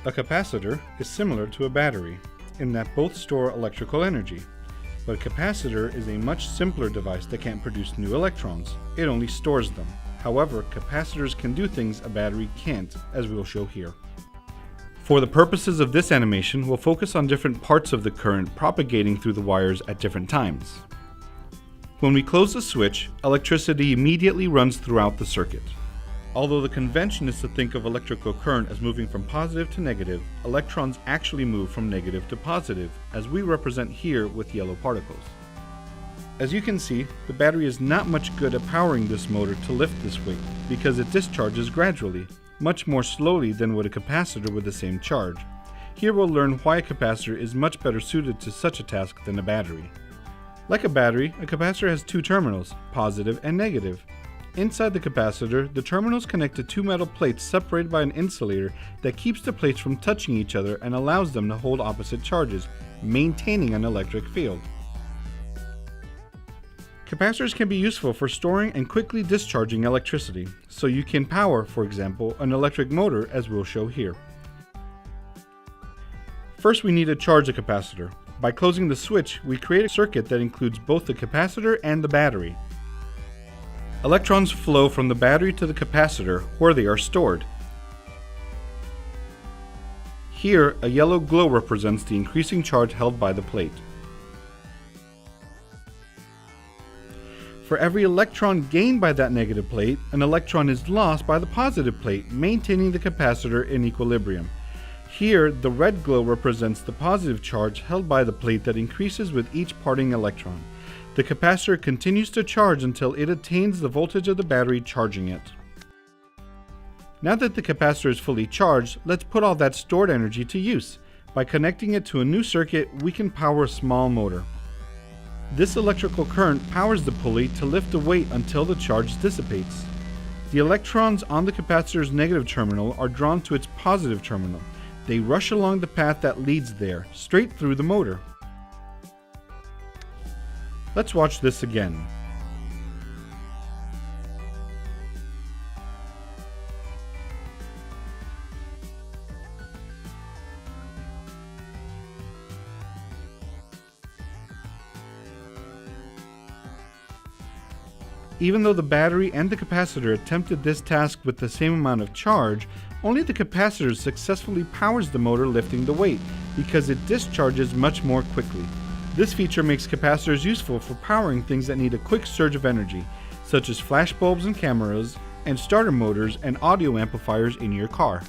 A capacitor is similar to a battery in that both store electrical energy, but a capacitor is a much simpler device that can't produce new electrons. It only stores them. However, capacitors can do things a battery can't, as we will show here. For the purposes of this animation, we'll focus on different parts of the current propagating through the wires at different times. When we close the switch, electricity immediately runs throughout the circuit. Although the convention is to think of electrical current as moving from positive to negative, electrons actually move from negative to positive, as we represent here with yellow particles. As you can see, the battery is not much good at powering this motor to lift this weight, because it discharges gradually, much more slowly than would a capacitor with the same charge. Here we'll learn why a capacitor is much better suited to such a task than a battery. Like a battery, a capacitor has two terminals, positive and negative. Inside the capacitor, the terminals connect to two metal plates separated by an insulator that keeps the plates from touching each other and allows them to hold opposite charges, maintaining an electric field. Capacitors can be useful for storing and quickly discharging electricity, so you can power, for example, an electric motor as we'll show here. First we need to charge a capacitor. By closing the switch, we create a circuit that includes both the capacitor and the battery. Electrons flow from the battery to the capacitor, where they are stored. Here, a yellow glow represents the increasing charge held by the plate. For every electron gained by that negative plate, an electron is lost by the positive plate, maintaining the capacitor in equilibrium. Here, the red glow represents the positive charge held by the plate that increases with each parting electron. The capacitor continues to charge until it attains the voltage of the battery charging it. Now that the capacitor is fully charged, let's put all that stored energy to use. By connecting it to a new circuit, we can power a small motor. This electrical current powers the pulley to lift the weight until the charge dissipates. The electrons on the capacitor's negative terminal are drawn to its positive terminal. They rush along the path that leads there, straight through the motor. Let's watch this again. Even though the battery and the capacitor attempted this task with the same amount of charge, only the capacitor successfully powers the motor lifting the weight, because it discharges much more quickly. This feature makes capacitors useful for powering things that need a quick surge of energy, such as flash bulbs and cameras, and starter motors and audio amplifiers in your car.